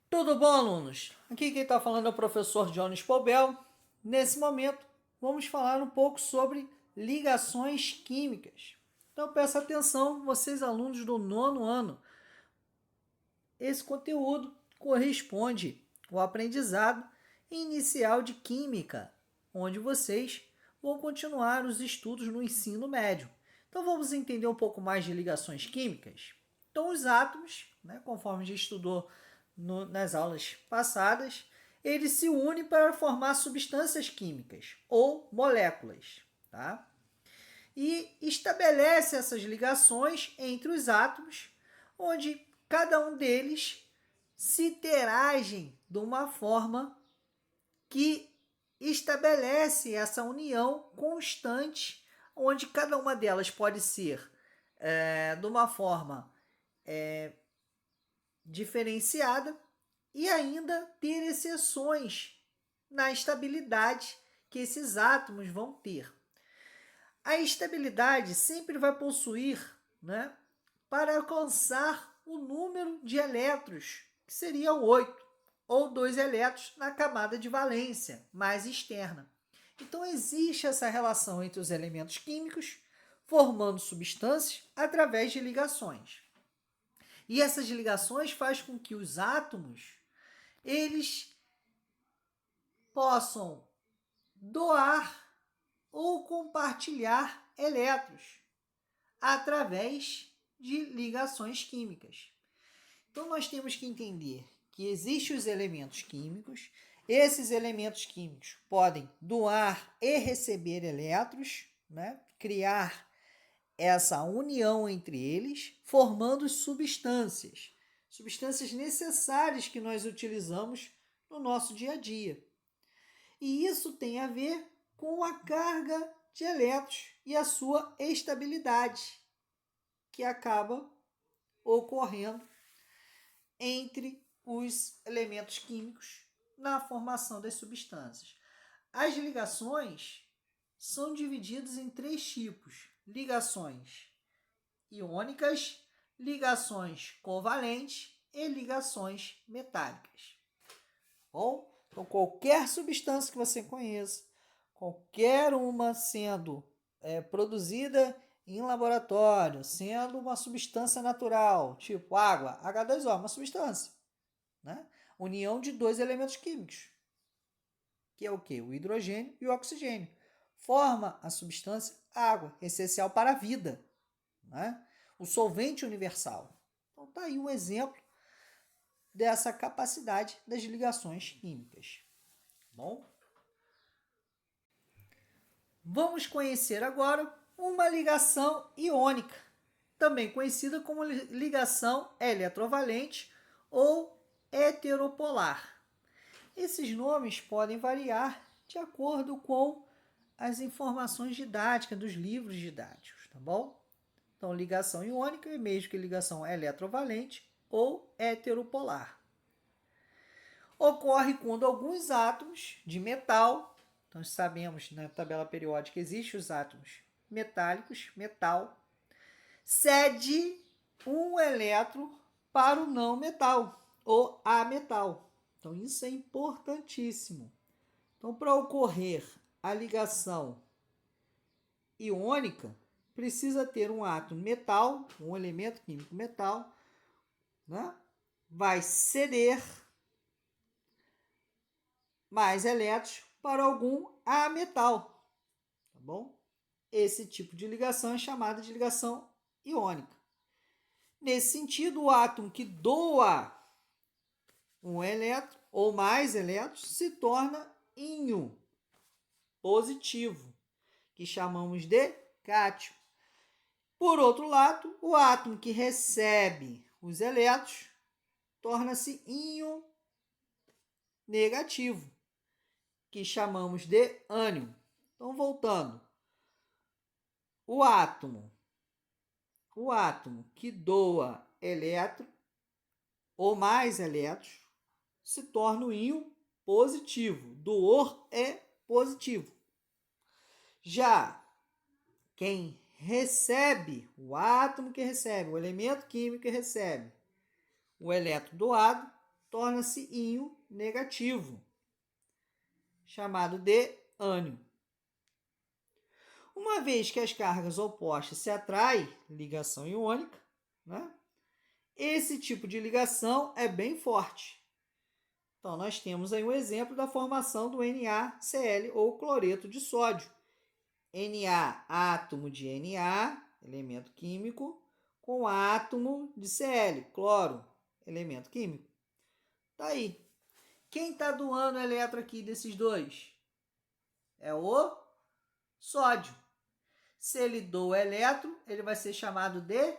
Tudo bom, alunos? Aqui quem está falando é o professor Jones Pobel. Nesse momento, vamos falar um pouco sobre ligações químicas. Então, peça atenção, vocês alunos do nono ano. Esse conteúdo corresponde ao aprendizado inicial de Química, onde vocês vão continuar os estudos no ensino médio. Então, vamos entender um pouco mais de ligações químicas? Então, os átomos, conforme a gente estudou nas aulas passadas, eles se unem para formar substâncias químicas ou moléculas, tá? E estabelece essas ligações entre os átomos, onde cada um deles se interagem de uma forma que estabelece essa união constante, onde cada uma delas pode ser de uma forma diferenciada e ainda ter exceções na estabilidade que esses átomos vão ter. A estabilidade sempre vai possuir, para alcançar o número de elétrons, que seriam 8, ou 2 elétrons na camada de valência mais externa. Então, existe essa relação entre os elementos químicos, formando substâncias através de ligações. E essas ligações fazem com que os átomos eles possam doar ou compartilhar elétrons através de ligações químicas. Então, nós temos que entender que existem os elementos químicos. Esses elementos químicos podem doar e receber elétrons, criar essa união entre eles, formando substâncias. Substâncias necessárias que nós utilizamos no nosso dia a dia. E isso tem a ver com a carga de elétrons e a sua estabilidade, que acaba ocorrendo entre os elementos químicos na formação das substâncias. As ligações são divididas em 3 tipos: ligações iônicas, ligações covalentes e ligações metálicas. Bom, então qualquer substância que você conheça, qualquer uma sendo produzida em laboratório, sendo uma substância natural, tipo água, H2O, uma substância, união de 2 elementos químicos, que é o quê? O hidrogênio e o oxigênio. Forma a substância água, essencial para a vida, o solvente universal. Então, está aí um exemplo dessa capacidade das ligações químicas. Bom, vamos conhecer agora uma ligação iônica, também conhecida como ligação eletrovalente ou heteropolar. Esses nomes podem variar de acordo com as informações didáticas dos livros didáticos, tá bom? Então, ligação iônica é mesmo que ligação eletrovalente ou heteropolar. Ocorre quando alguns átomos de metal, então sabemos na tabela periódica existem os átomos metálicos, metal, cede um elétron para o não metal, ou ametal. Então, isso é importantíssimo. Então, para ocorrer a ligação iônica, precisa ter um átomo metal, um elemento químico metal, vai ceder mais elétrons para algum ametal, tá bom? Esse tipo de ligação é chamada de ligação iônica. Nesse sentido, o átomo que doa um elétron ou mais elétrons se torna íon positivo, que chamamos de cátion. Por outro lado, o átomo que recebe os elétrons torna-se íon negativo, que chamamos de ânion. Então, voltando. O átomo que doa elétron ou mais elétrons se torna o íon positivo. Door é positivo. Já quem recebe, o átomo que recebe, o elemento químico que recebe o elétron doado, torna-se íon negativo, chamado de ânion. Uma vez que as cargas opostas se atraem, ligação iônica, né? Esse tipo de ligação é bem forte. Então, nós temos aí um exemplo da formação do NaCl, ou cloreto de sódio. Na, átomo de Na, elemento químico, com átomo de Cl, cloro, elemento químico. Tá aí. Quem está doando elétron aqui desses dois? É o sódio. Se ele doa elétron, ele vai ser chamado de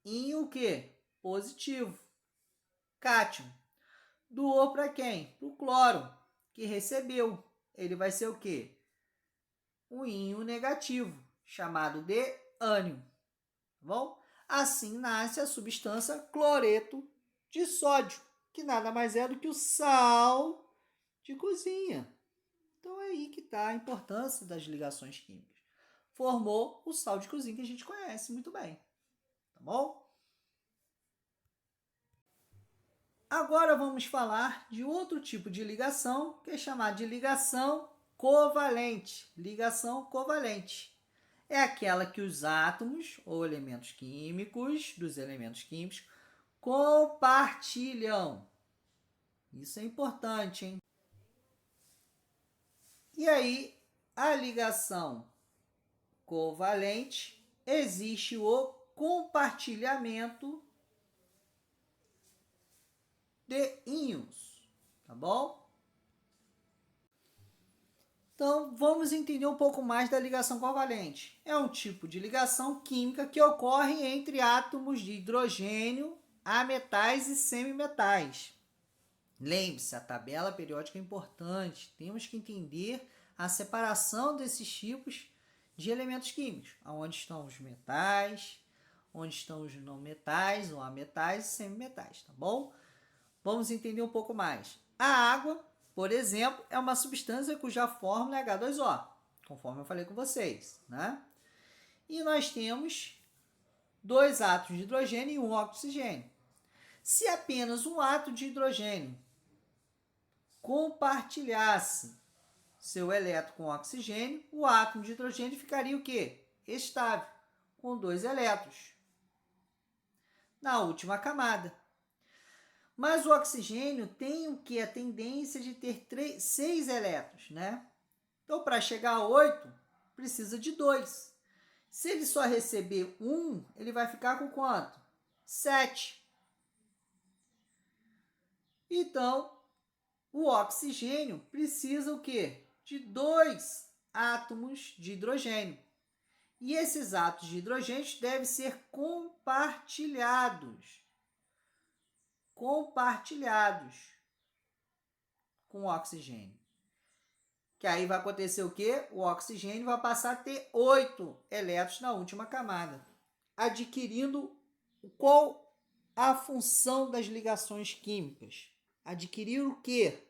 íon o quê? Positivo. Cátion. Doou para quem? Para o cloro, que recebeu. Ele vai ser o quê? Um íon negativo, chamado de ânion. Tá bom? Assim nasce a substância cloreto de sódio, que nada mais é do que o sal de cozinha. Então é aí que está a importância das ligações químicas. Formou o sal de cozinha que a gente conhece muito bem. Tá bom? Agora vamos falar de outro tipo de ligação, que é chamada de ligação covalente. Ligação covalente é aquela que os átomos ou elementos químicos dos elementos químicos compartilham. Isso é importante, hein? E aí, a ligação covalente, existe o compartilhamento de íons, tá bom? Então, vamos entender um pouco mais da ligação covalente. É um tipo de ligação química que ocorre entre átomos de hidrogênio, ametais e semimetais. Lembre-se, a tabela periódica é importante. Temos que entender a separação desses tipos de elementos químicos. Onde estão os metais, onde estão os não metais, ou ametais e semimetais, tá bom? Vamos entender um pouco mais. A água, por exemplo, é uma substância cuja fórmula é H2O, conforme eu falei com vocês, né? E nós temos dois átomos de hidrogênio e um oxigênio. Se apenas um átomo de hidrogênio compartilhasse seu elétron com oxigênio, o átomo de hidrogênio ficaria o quê? Estável, com 2 elétrons na última camada. Mas o oxigênio tem o que? A tendência de ter 6 elétrons, né? Então, para chegar a 8, precisa de 2. Se ele só receber 1, ele vai ficar com quanto? 7. Então, o oxigênio precisa o quê? De 2 átomos de hidrogênio. E esses átomos de hidrogênio devem ser compartilhados com o oxigênio. Que aí vai acontecer o quê? O oxigênio vai passar a ter 8 elétrons na última camada, adquirindo qual a função das ligações químicas? Adquirir o quê?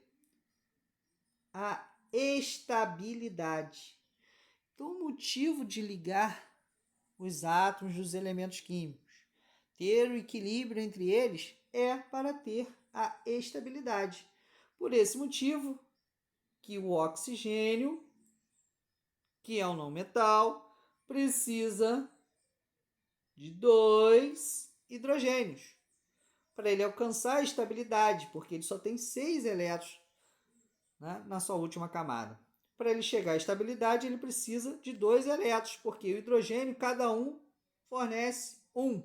A estabilidade. Então, o motivo de ligar os átomos dos elementos químicos, ter o equilíbrio entre eles, é para ter a estabilidade. Por esse motivo, que o oxigênio, que é um não metal, precisa de 2 hidrogênios para ele alcançar a estabilidade, porque ele só tem 6 elétrons, né, na sua última camada. Para ele chegar à estabilidade, ele precisa de 2 elétrons, porque o hidrogênio, cada um, fornece 1.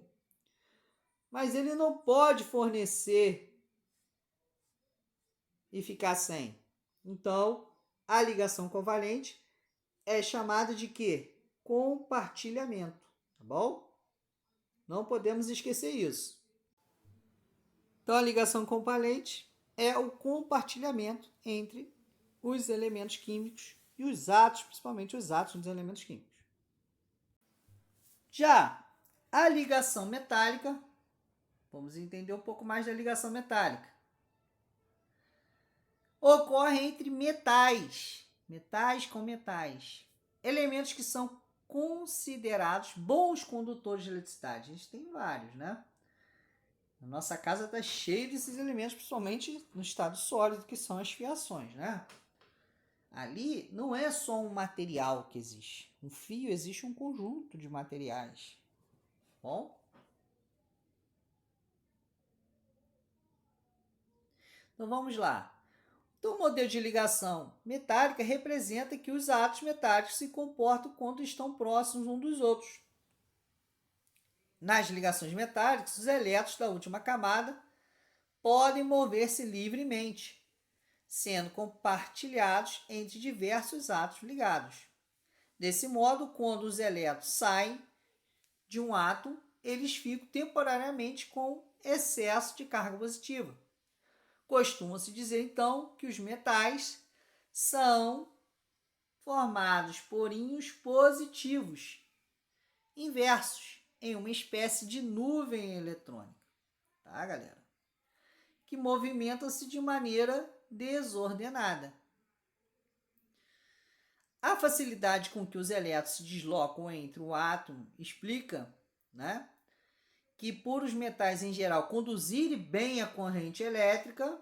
Mas ele não pode fornecer e ficar sem. Então, a ligação covalente é chamada de quê? Compartilhamento, tá bom? Não podemos esquecer isso. Então, a ligação covalente é o compartilhamento entre os elementos químicos e os átomos, principalmente os átomos dos elementos químicos. Já a ligação metálica, vamos entender um pouco mais da ligação metálica. Ocorre entre metais, metais com metais, elementos que são considerados bons condutores de eletricidade. A gente tem vários, né? A nossa casa está cheia desses elementos, principalmente no estado sólido, que são as fiações, né? Ali não é só um material que existe. Um fio existe um conjunto de materiais. Bom? Então vamos lá. Então, o modelo de ligação metálica representa que os átomos metálicos se comportam quando estão próximos uns dos outros. Nas ligações metálicas, os elétrons da última camada podem mover-se livremente, sendo compartilhados entre diversos átomos ligados. Desse modo, quando os elétrons saem de um átomo, eles ficam temporariamente com excesso de carga positiva. Costuma-se dizer, então, que os metais são formados por íons positivos inversos em uma espécie de nuvem eletrônica, tá, galera? Que movimentam-se de maneira desordenada. A facilidade com que os elétrons se deslocam entre o átomo explica, né, que por os metais em geral conduzirem bem a corrente elétrica,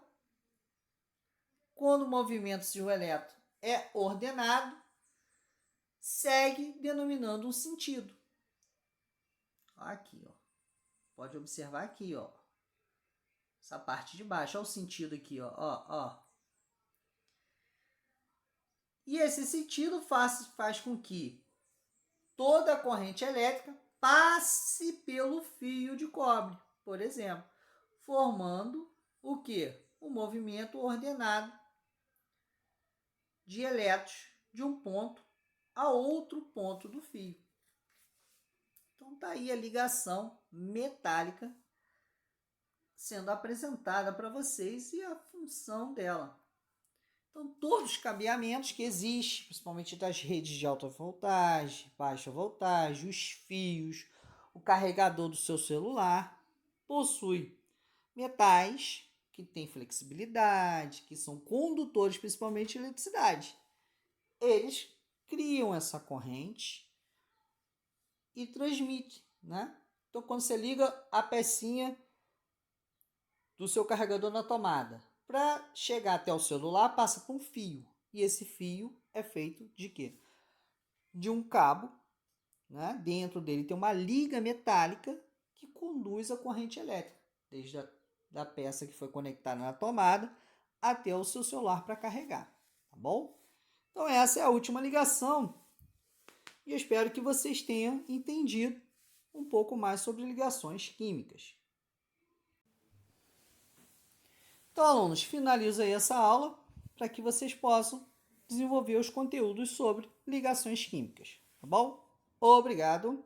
quando o movimento de um elétron é ordenado, segue denominando um sentido. Aqui, ó. Pode observar aqui, ó. Essa parte de baixo, olha o sentido aqui, ó. E esse sentido faz com que toda a corrente elétrica passe pelo fio de cobre, por exemplo, formando o quê? Um movimento ordenado de elétrons de um ponto a outro ponto do fio. Então tá aí a ligação metálica sendo apresentada para vocês e a função dela. Então, todos os cabeamentos que existem, principalmente das redes de alta voltagem, baixa voltagem, os fios, o carregador do seu celular, possui metais que têm flexibilidade, que são condutores, principalmente de eletricidade. Eles criam essa corrente e transmitem, né? Então, quando você liga a pecinha do seu carregador na tomada, para chegar até o celular, passa por um fio. E esse fio é feito de quê? De um cabo, né? Dentro dele tem uma liga metálica que conduz a corrente elétrica, desde a peça que foi conectada na tomada até o seu celular para carregar, tá bom? Então essa é a última ligação e eu espero que vocês tenham entendido um pouco mais sobre ligações químicas. Então, alunos, finalizo aí essa aula para que vocês possam desenvolver os conteúdos sobre ligações químicas, tá bom? Obrigado!